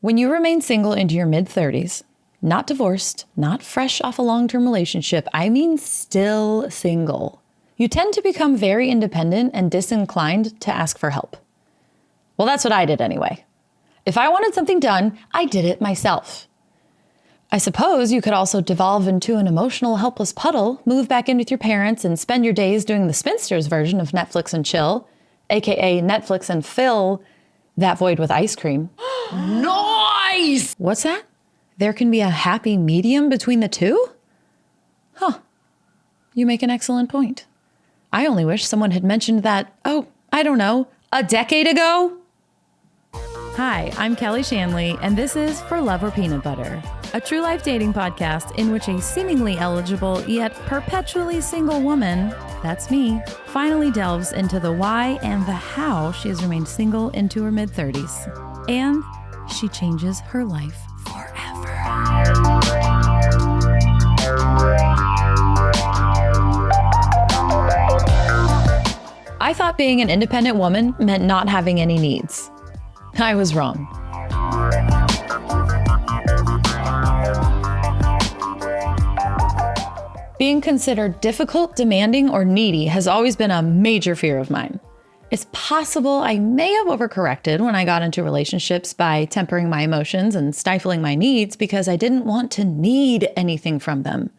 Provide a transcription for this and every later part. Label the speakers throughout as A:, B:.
A: When you remain single into your mid-30s, not divorced, not fresh off a long-term relationship, I mean still single, you tend to become very independent and disinclined to ask for help. Well, that's what I did anyway. If I wanted something done, I did it myself. I suppose you could also devolve into an emotional, helpless puddle, move back in with your parents, and spend your days doing the spinster's version of Netflix and chill, aka Netflix and fill that void with ice cream.
B: Nice!
A: What's that? There can be a happy medium between the two? Huh. You make an excellent point. I only wish someone had mentioned that, I don't know, a decade ago? Hi, I'm Kelly Shanley, and this is For Love or Peanut Butter, a true life dating podcast in which a seemingly eligible yet perpetually single woman, that's me, finally delves into the why and the how she has remained single into her mid-30s. And she changes her life forever. I thought being an independent woman meant not having any needs. I was wrong. Being considered difficult, demanding, or needy has always been a major fear of mine. It's possible I may have overcorrected when I got into relationships by tempering my emotions and stifling my needs because I didn't want to need anything from them.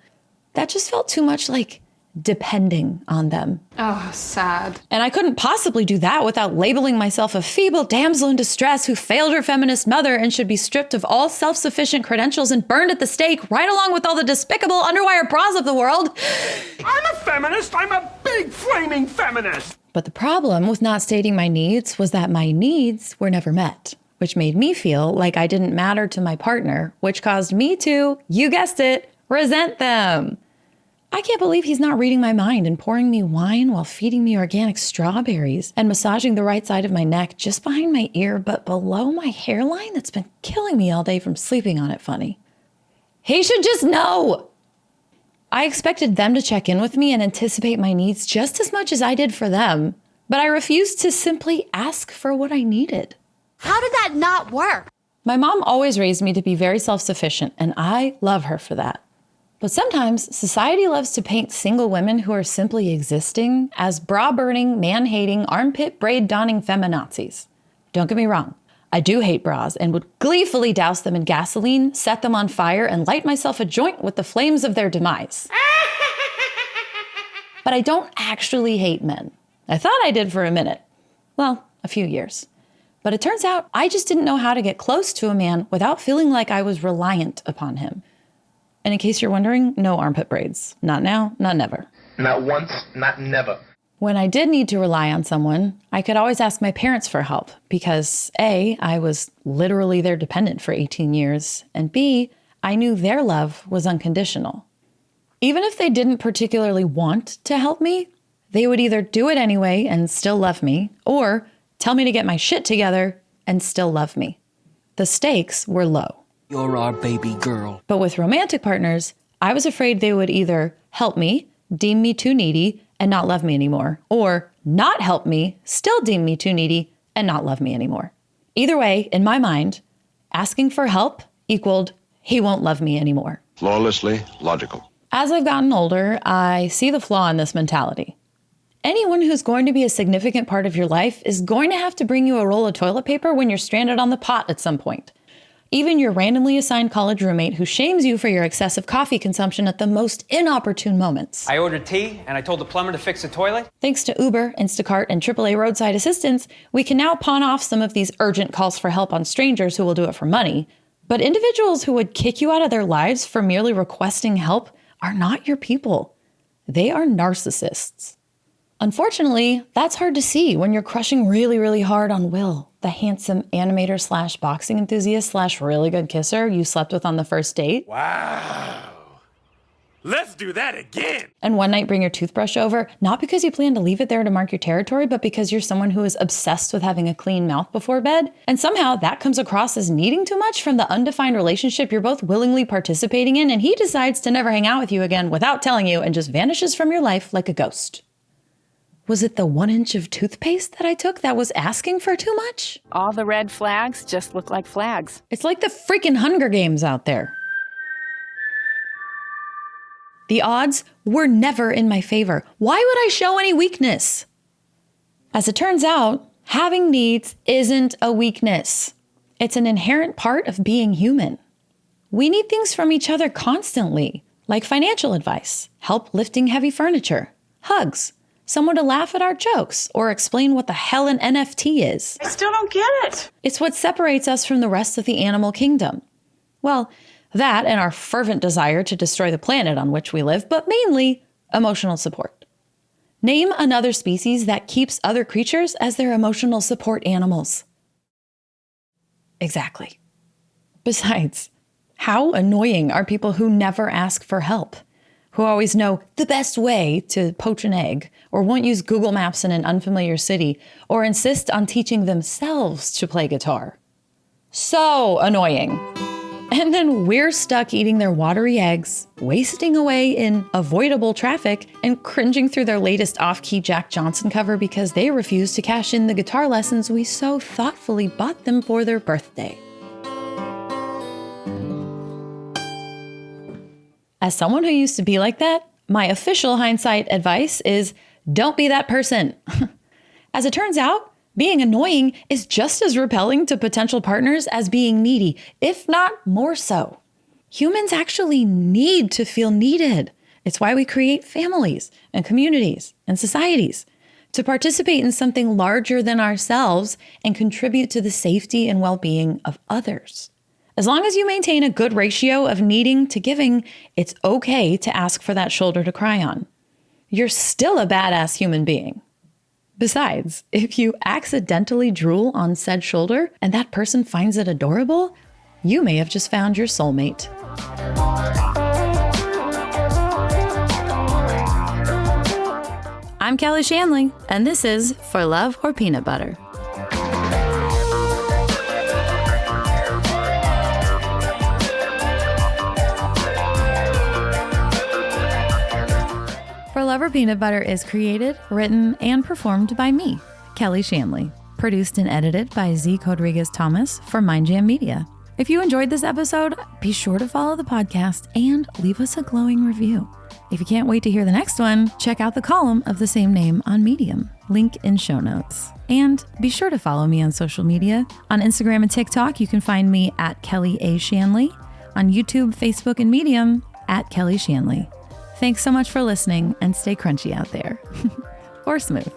A: That just felt too much like depending on them.
B: Oh, sad.
A: And I couldn't possibly do that without labeling myself a feeble damsel in distress who failed her feminist mother and should be stripped of all self-sufficient credentials and burned at the stake right along with all the despicable underwire bras of the world.
C: I'm a feminist. I'm a big flaming feminist.
A: But the problem with not stating my needs was that my needs were never met, which made me feel like I didn't matter to my partner, which caused me to, you guessed it, resent them. I can't believe he's not reading my mind and pouring me wine while feeding me organic strawberries and massaging the right side of my neck just behind my ear but below my hairline that's been killing me all day from sleeping on it funny. He should just know. I expected them to check in with me and anticipate my needs just as much as I did for them, but I refused to simply ask for what I needed.
D: How did that not work?
A: My mom always raised me to be very self-sufficient, and I love her for that. But sometimes society loves to paint single women who are simply existing as bra-burning, man-hating, armpit braid-donning feminazis. Don't get me wrong. I do hate bras and would gleefully douse them in gasoline, set them on fire, and light myself a joint with the flames of their demise. But I don't actually hate men. I thought I did for a minute. Well, a few years. But it turns out I just didn't know how to get close to a man without feeling like I was reliant upon him. And in case you're wondering, no armpit braids. Not now, not never.
C: Not once, not never.
A: When I did need to rely on someone, I could always ask my parents for help because A, I was literally their dependent for 18 years, and B, I knew their love was unconditional. Even if they didn't particularly want to help me, they would either do it anyway and still love me, or tell me to get my shit together and still love me. The stakes were low.
E: You're our baby girl.
A: But with romantic partners, I was afraid they would either help me, deem me too needy, and not love me anymore, or not help me, still deem me too needy, and not love me anymore. Either way, in my mind, asking for help equaled he won't love me anymore.
F: Flawlessly logical.
A: As I've gotten older, I see the flaw in this mentality. Anyone who's going to be a significant part of your life is going to have to bring you a roll of toilet paper when you're stranded on the pot at some point. Even your randomly assigned college roommate who shames you for your excessive coffee consumption at the most inopportune moments.
G: I ordered tea, and I told the plumber to fix the toilet.
A: Thanks to Uber, Instacart, and AAA roadside assistance, we can now pawn off some of these urgent calls for help on strangers who will do it for money. But individuals who would kick you out of their lives for merely requesting help are not your people. They are narcissists. Unfortunately, that's hard to see when you're crushing really, really hard on Will, the handsome animator slash boxing enthusiast slash really good kisser you slept with on the first date.
C: Wow. Let's do that again.
A: And one night bring your toothbrush over, not because you plan to leave it there to mark your territory, but because you're someone who is obsessed with having a clean mouth before bed. And somehow that comes across as needing too much from the undefined relationship you're both willingly participating in, and he decides to never hang out with you again without telling you and just vanishes from your life like a ghost. Was it the 1 inch of toothpaste that I took that was asking for too much?
H: All the red flags just look like flags.
A: It's like the freaking Hunger Games out there. The odds were never in my favor. Why would I show any weakness? As it turns out, having needs isn't a weakness. It's an inherent part of being human. We need things from each other constantly, like financial advice, help lifting heavy furniture, hugs, someone to laugh at our jokes, or explain what the hell an NFT is.
H: I still don't get it.
A: It's what separates us from the rest of the animal kingdom. Well, that and our fervent desire to destroy the planet on which we live, but mainly emotional support. Name another species that keeps other creatures as their emotional support animals. Exactly. Besides, how annoying are people who never ask for help, who always know the best way to poach an egg, or won't use Google Maps in an unfamiliar city, or insist on teaching themselves to play guitar. So annoying. And then we're stuck eating their watery eggs, wasting away in avoidable traffic, and cringing through their latest off-key Jack Johnson cover because they refuse to cash in the guitar lessons we so thoughtfully bought them for their birthday. As someone who used to be like that, my official hindsight advice is don't be that person. As it turns out, being annoying is just as repelling to potential partners as being needy, if not more so. Humans actually need to feel needed. It's why we create families and communities and societies, to participate in something larger than ourselves and contribute to the safety and well-being of others. As long as you maintain a good ratio of needing to giving, it's okay to ask for that shoulder to cry on. You're still a badass human being. Besides, if you accidentally drool on said shoulder and that person finds it adorable, you may have just found your soulmate. I'm Kelly Shanley, and this is For Love or Peanut Butter. For Love or Peanut Butter is created, written, and performed by me, Kelly Shanley. Produced and edited by Z. Rodriguez-Thomas for Mind Jam Media. If you enjoyed this episode, be sure to follow the podcast and leave us a glowing review. If you can't wait to hear the next one, check out the column of the same name on Medium. Link in show notes. And be sure to follow me on social media. On Instagram and TikTok, you can find me at Kelly A. Shanley. On YouTube, Facebook, and Medium, at Kelly Shanley. Thanks so much for listening, and stay crunchy out there. Or smooth.